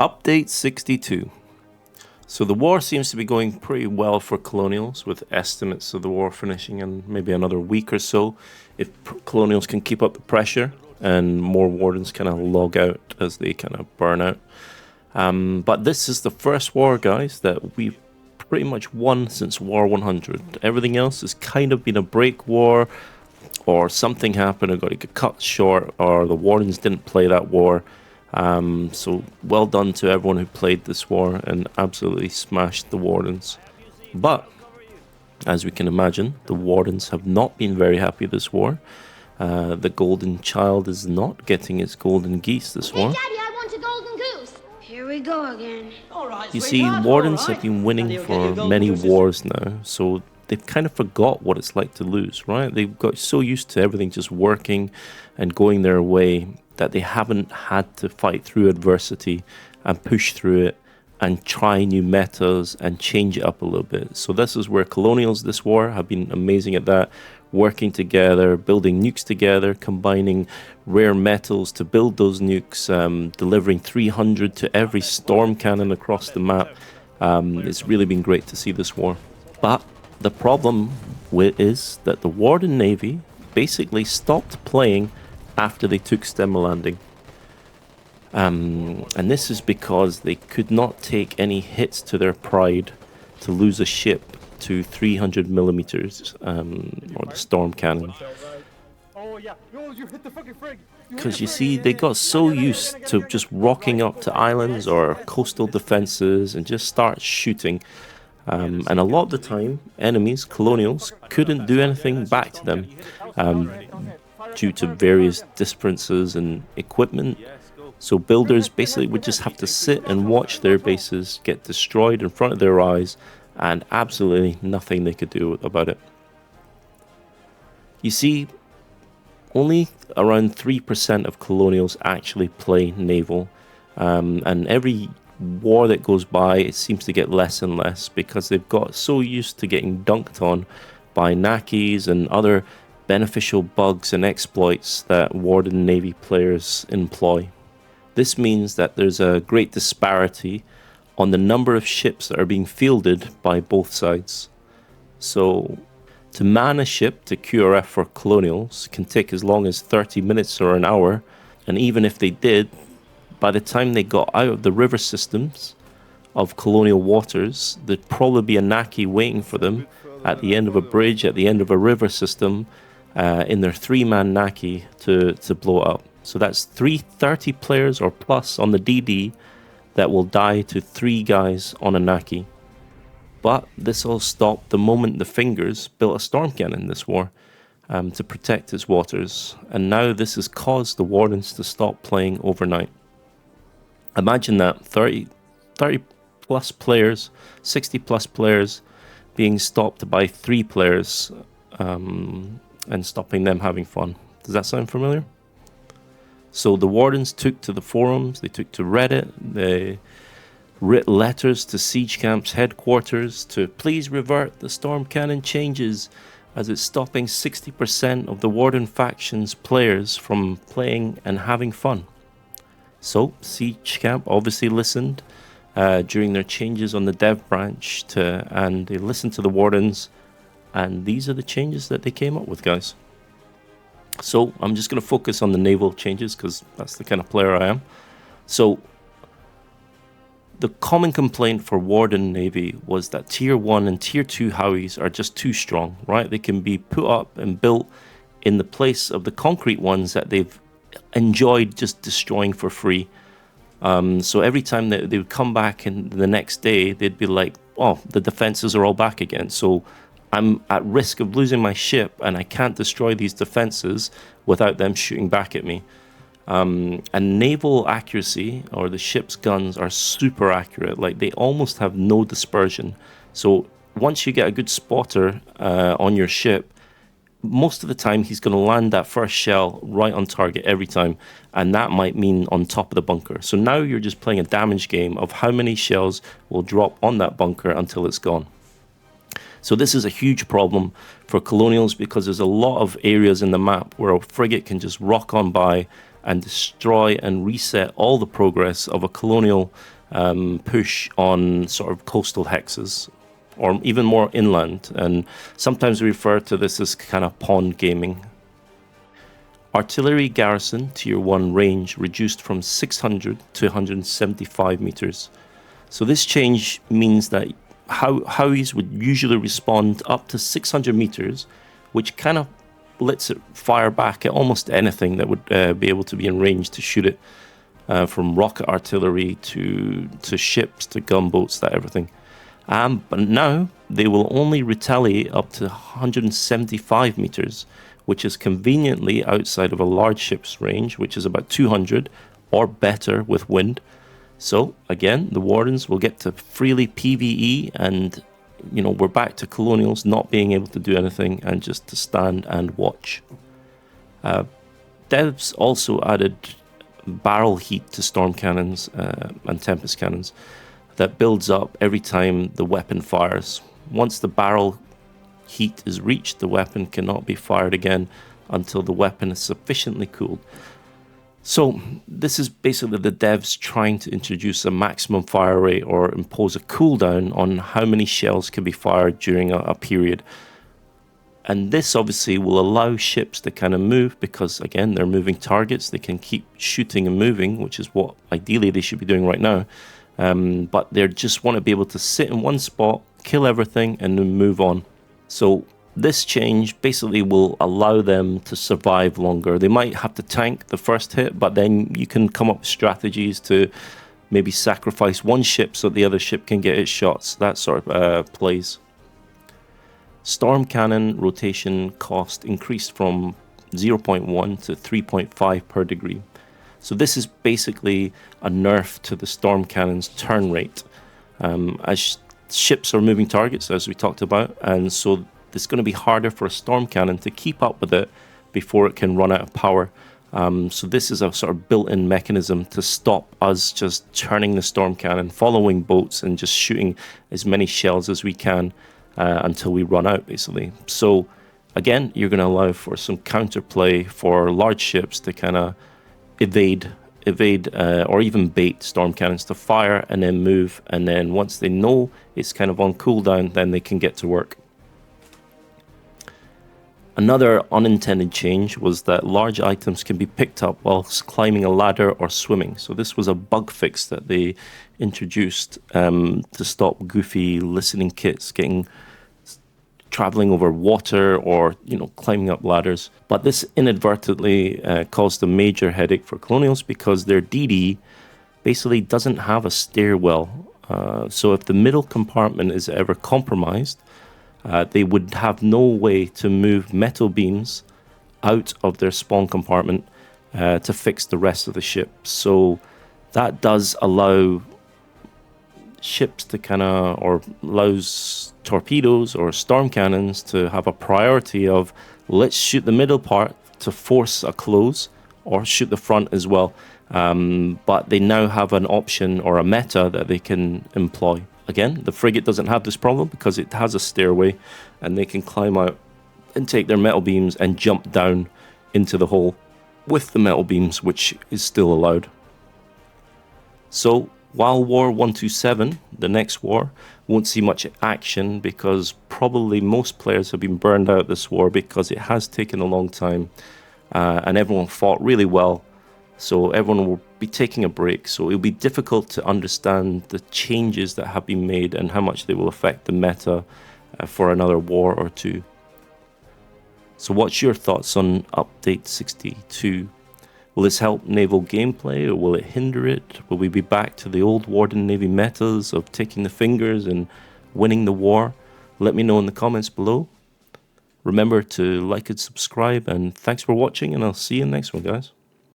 Update 62. So the war seems to be going pretty well for Colonials, with estimates of the war finishing in maybe another week or so, if Colonials can keep up the pressure and more Wardens kind of log out as they kind of burn out. But this is the first war, guys, that we've pretty much won since War 100. Everything else has kind of been a break war, or something happened and got to get cut short, or the Wardens didn't play that war. So well done to everyone who played this war and absolutely smashed the Wardens. But as we can imagine, the Wardens have not been very happy this war. The golden child is not getting its golden geese this war. Hey, Daddy, I want a golden goose. Here we go again. You see, Wardens have been winning for many wars now, so they've kind of forgot what it's like to lose, right? They've got so used to everything just working and going their way that they haven't had to fight through adversity and push through it and try new metas and change it up a little bit. So this is where Colonials this war have been amazing at that, working together, building nukes together, combining rare metals to build those nukes, delivering 300 to every storm cannon across the map. It's really been great to see this war. But the problem is that the Warden Navy basically stopped playing after they took Stemma Landing. And this is because they could not take any hits to their pride to lose a ship to 300 millimeters, or the storm cannon. Because you see, they got so used to just rocking up to islands or coastal defenses and just start shooting. And a lot of the time, enemies, Colonials, couldn't do anything back to them due to various differences in equipment. So builders basically would just have to sit and watch their bases get destroyed in front of their eyes, and absolutely nothing they could do about it. You see, only around 3% of Colonials actually play naval, and every war that goes by, it seems to get less and less because they've got so used to getting dunked on by Nakis and other beneficial bugs and exploits that Warden Navy players employ. This means that there's a great disparity on the number of ships that are being fielded by both sides. So to man a ship to QRF for Colonials can take as long as 30 minutes or an hour, and even if they did, by the time they got out of the river systems of colonial waters, there'd probably be a Naki waiting for them at the end of a bridge, at the end of a river system, in their 3-man Naki to blow it up. So that's 30 players or plus on the DD that will die to 3 guys on a Naki. But this all stopped the moment the Fingers built a storm cannon this war to protect its waters. And now this has caused the Wardens to stop playing overnight. Imagine that, 30 plus players, 60 plus players being stopped by 3 players and stopping them having fun. Does that sound familiar? So the Wardens took to the forums, they took to Reddit, they writ letters to Siege Camp's headquarters to please revert the storm cannon changes, as it's stopping 60% of the Warden faction's players from playing and having fun. So Siege Camp obviously listened during their changes on the dev branch, and they listened to the Wardens, and these are the changes that they came up with, guys. So I'm just going to focus on the naval changes because that's the kind of player I am. So the common complaint for Warden Navy was that Tier 1 and Tier 2 Howies are just too strong, right? They can be put up and built in the place of the concrete ones that they've enjoyed just destroying for free. So every time they would come back and the next day, they'd be like, oh, the defenses are all back again. So I'm at risk of losing my ship and I can't destroy these defenses without them shooting back at me. And naval accuracy, or the ship's guns, are super accurate. Like, they almost have no dispersion. So once you get a good spotter on your ship, most of the time he's going to land that first shell right on target every time, and that might mean on top of the bunker. So now you're just playing a damage game of how many shells will drop on that bunker until it's gone. So this is a huge problem for Colonials because there's a lot of areas in the map where a frigate can just rock on by and destroy and reset all the progress of a colonial push on sort of coastal hexes, or even more inland. And sometimes we refer to this as kind of pond gaming. Artillery garrison Tier 1 range reduced from 600 to 175 meters. So this change means that Howies would usually respond up to 600 meters, which kind of lets it fire back at almost anything that would be able to be in range to shoot it, from rocket artillery to ships to gunboats, that everything. But now they will only retaliate up to 175 meters, which is conveniently outside of a large ship's range, which is about 200 or better with wind. So again, the Wardens will get to freely PvE, and we're back to Colonials not being able to do anything and just to stand and watch. Devs also added barrel heat to storm cannons and tempest cannons that builds up every time the weapon fires. Once the barrel heat is reached, the weapon cannot be fired again until the weapon is sufficiently cooled. So this is basically the devs trying to introduce a maximum fire rate or impose a cooldown on how many shells can be fired during a period. And this obviously will allow ships to kind of move, because again, they're moving targets. They can keep shooting and moving, which is what ideally they should be doing right now. But they just want to be able to sit in one spot, kill everything, and then move on. So this change basically will allow them to survive longer. They might have to tank the first hit, but then you can come up with strategies to maybe sacrifice one ship so the other ship can get its shots. That sort of plays. Storm cannon rotation cost increased from 0.1 to 3.5 per degree. So this is basically a nerf to the storm cannon's turn rate. As ships are moving targets, as we talked about, and so it's going to be harder for a storm cannon to keep up with it before it can run out of power. So this is a sort of built-in mechanism to stop us just turning the storm cannon, following boats, and just shooting as many shells as we can until we run out, basically. So again, you're going to allow for some counterplay for large ships to kind of evade or even bait storm cannons to fire and then move, and then once they know it's kind of on cooldown, then they can get to work. Another unintended change was that large items can be picked up whilst climbing a ladder or swimming. So this was a bug fix that they introduced to stop goofy listening kits traveling over water or climbing up ladders. But this inadvertently caused a major headache for Colonials, because their DD basically doesn't have a stairwell. So if the middle compartment is ever compromised, they would have no way to move metal beams out of their spawn compartment to fix the rest of the ship. So that does allow ships to or allows torpedoes or storm cannons to have a priority of, let's shoot the middle part to force a close, or shoot the front as well. But they now have an option or a meta that they can employ. Again, the frigate doesn't have this problem because it has a stairway, and they can climb out and take their metal beams and jump down into the hole with the metal beams, which is still allowed. So while War 127, the next war, won't see much action, because probably most players have been burned out this war because it has taken a long time, and everyone fought really well. So everyone will be taking a break. So it'll be difficult to understand the changes that have been made and how much they will affect the meta for another war or two. So what's your thoughts on Update 62? Will this help naval gameplay, or will it hinder it? Will we be back to the old Warden Navy metas of taking the fingers and winning the war? Let me know in the comments below. Remember to like and subscribe, and thanks for watching, and I'll see you in the next one, guys.